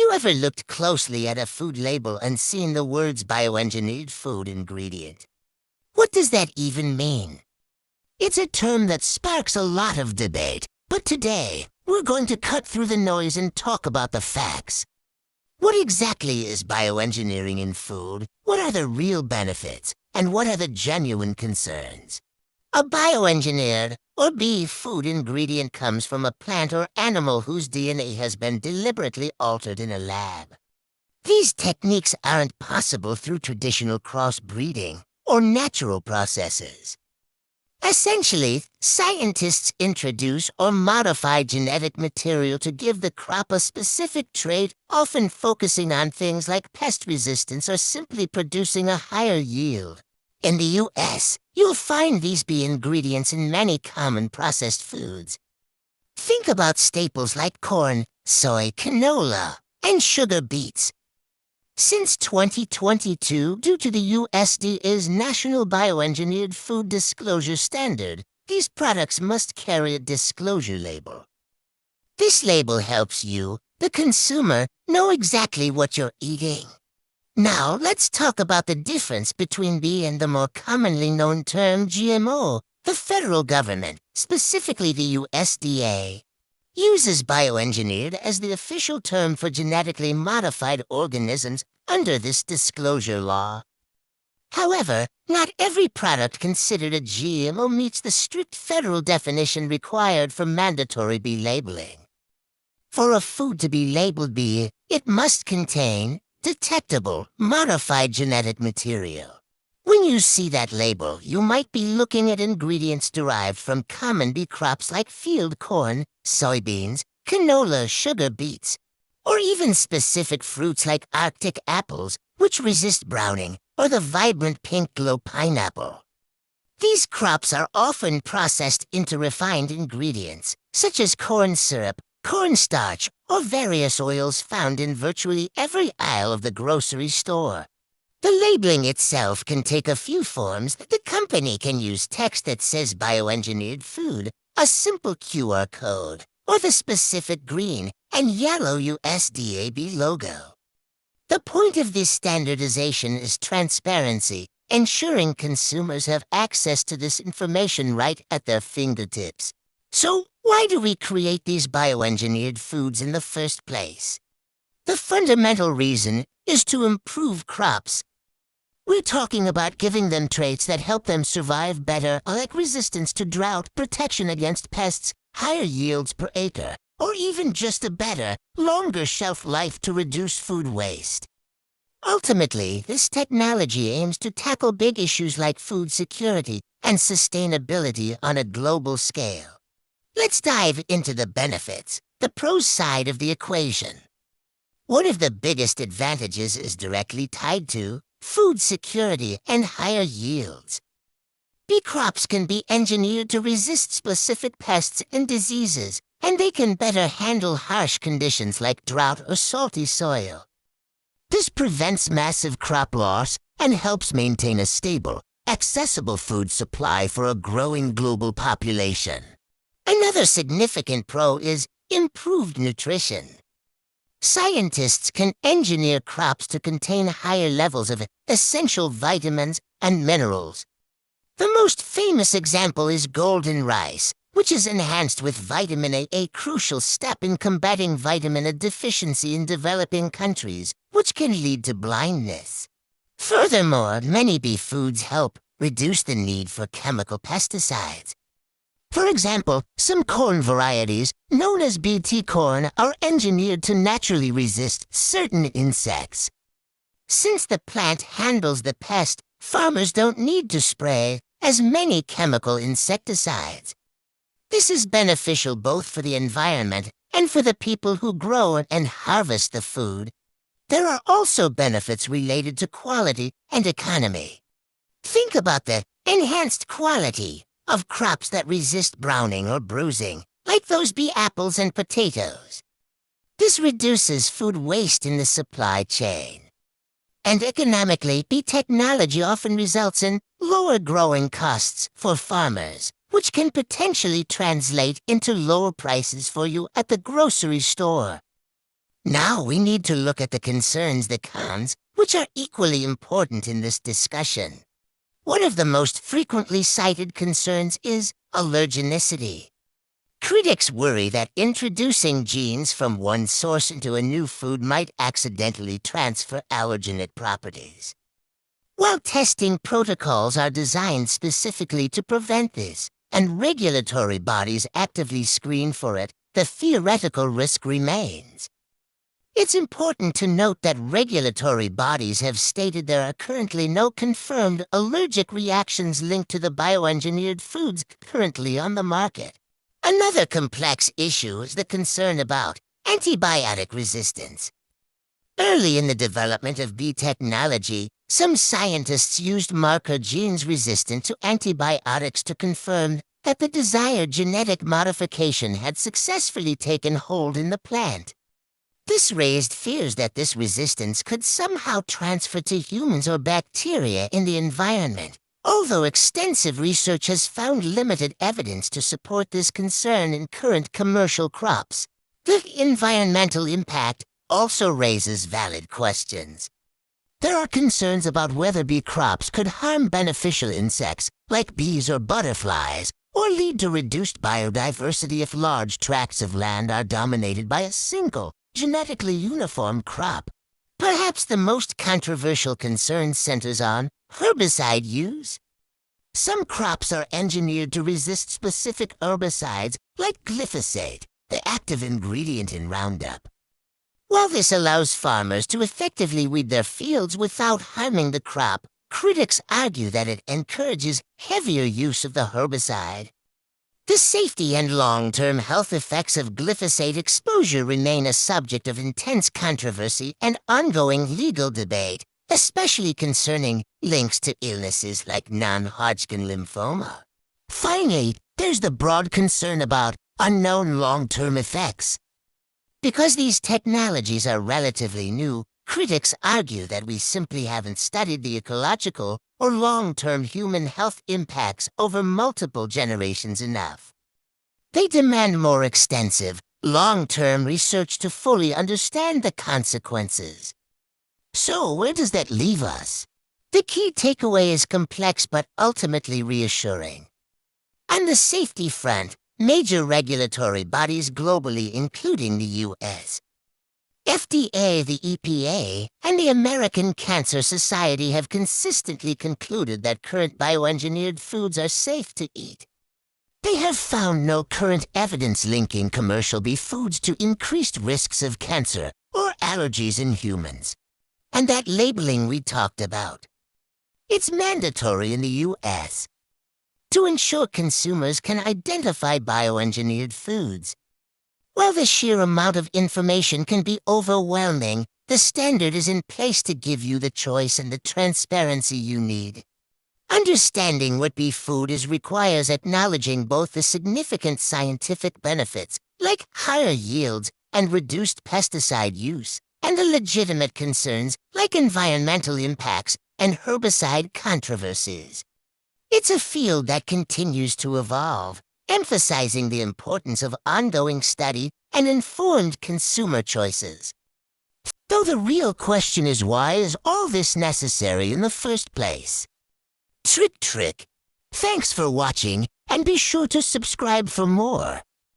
you ever looked closely at a food label and seen the words bioengineered food ingredient? What does that even mean? It's a term that sparks a lot of debate, but today, we're going to cut through the noise and talk about the facts. What exactly is bioengineering in food? What are the real benefits? And what are the genuine concerns? A bioengineered, or B, food ingredient comes from a plant or animal whose DNA has been deliberately altered in a lab. These techniques aren't possible through traditional crossbreeding or natural processes. Essentially, scientists introduce or modify genetic material to give the crop a specific trait, often focusing on things like pest resistance or simply producing a higher yield. In the U.S., you'll find these B ingredients in many common processed foods. Think about staples like corn, soy, canola, and sugar beets. Since 2022, due to the USDA's National Bioengineered Food Disclosure Standard, these products must carry a disclosure label. This label helps you, the consumer, know exactly what you're eating. Now, let's talk about the difference between B and the more commonly known term GMO. The federal government, specifically the USDA, uses bioengineered as the official term for genetically modified organisms under this disclosure law. However, not every product considered a GMO meets the strict federal definition required for mandatory B labeling. For a food to be labeled B, it must contain detectable, modified genetic material. When you see that label, you might be looking at ingredients derived from common B crops like field corn, soybeans, canola, sugar beets, or even specific fruits like Arctic apples, which resist browning, or the vibrant pink glow pineapple. These crops are often processed into refined ingredients, such as corn syrup, cornstarch, or various oils found in virtually every aisle of the grocery store. The labeling itself can take a few forms. The company can use text that says bioengineered food, a simple QR code, or the specific green and yellow USDA logo. The point of this standardization is transparency, ensuring consumers have access to this information right at their fingertips. So, why do we create these bioengineered foods in the first place? The fundamental reason is to improve crops. We're talking about giving them traits that help them survive better, like resistance to drought, protection against pests, higher yields per acre, or even just a better, longer shelf life to reduce food waste. Ultimately, this technology aims to tackle big issues like food security and sustainability on a global scale. Let's dive into the benefits, the pros side of the equation. One of the biggest advantages is directly tied to food security and higher yields. Bee crops can be engineered to resist specific pests and diseases, and they can better handle harsh conditions like drought or salty soil. This prevents massive crop loss and helps maintain a stable, accessible food supply for a growing global population. Another significant pro is improved nutrition. Scientists can engineer crops to contain higher levels of essential vitamins and minerals. The most famous example is golden rice, which is enhanced with vitamin A, a crucial step in combating vitamin A deficiency in developing countries, which can lead to blindness. Furthermore, many bee foods help reduce the need for chemical pesticides. For example, some corn varieties, known as BT corn, are engineered to naturally resist certain insects. Since the plant handles the pest, farmers don't need to spray as many chemical insecticides. This is beneficial both for the environment and for the people who grow and harvest the food. There are also benefits related to quality and economy. Think about the enhanced quality of crops that resist browning or bruising, like those bee apples and potatoes. This reduces food waste in the supply chain. And economically, bee technology often results in lower growing costs for farmers, which can potentially translate into lower prices for you at the grocery store. Now we need to look at the concerns, the cons, which are equally important in this discussion. One of the most frequently cited concerns is allergenicity. Critics worry that introducing genes from one source into a new food might accidentally transfer allergenic properties. While testing protocols are designed specifically to prevent this, and regulatory bodies actively screen for it, the theoretical risk remains. It's important to note that regulatory bodies have stated there are currently no confirmed allergic reactions linked to the bioengineered foods currently on the market. Another complex issue is the concern about antibiotic resistance. Early in the development of bee technology, some scientists used marker genes resistant to antibiotics to confirm that the desired genetic modification had successfully taken hold in the plant. This raised fears that this resistance could somehow transfer to humans or bacteria in the environment, although extensive research has found limited evidence to support this concern in current commercial crops. The environmental impact also raises valid questions. There are concerns about whether bee crops could harm beneficial insects like bees or butterflies, or lead to reduced biodiversity if large tracts of land are dominated by a single, genetically uniform crop. Perhaps the most controversial concern centers on herbicide use. Some crops are engineered to resist specific herbicides like glyphosate, the active ingredient in Roundup. While this allows farmers to effectively weed their fields without harming the crop, critics argue that it encourages heavier use of the herbicide. The safety and long-term health effects of glyphosate exposure remain a subject of intense controversy and ongoing legal debate, especially concerning links to illnesses like non-Hodgkin lymphoma. Finally, there's the broad concern about unknown long-term effects. Because these technologies are relatively new, critics argue that we simply haven't studied the ecological or long-term human health impacts over multiple generations enough. They demand more extensive, long-term research to fully understand the consequences. So where does that leave us? The key takeaway is complex but ultimately reassuring. On the safety front, major regulatory bodies globally, including the U.S., FDA, the EPA, and the American Cancer Society have consistently concluded that current bioengineered foods are safe to eat. They have found no current evidence linking commercial beef foods to increased risks of cancer or allergies in humans. And that labeling we talked about. It's mandatory in the U.S. to ensure consumers can identify bioengineered foods. While the sheer amount of information can be overwhelming, the standard is in place to give you the choice and the transparency you need. Understanding what beef food is requires acknowledging both the significant scientific benefits, like higher yields and reduced pesticide use, and the legitimate concerns, like environmental impacts and herbicide controversies. It's a field that continues to evolve, emphasizing the importance of ongoing study and informed consumer choices. Though the real question is, why is all this necessary in the first place? Trick. Thanks for watching, and be sure to subscribe for more.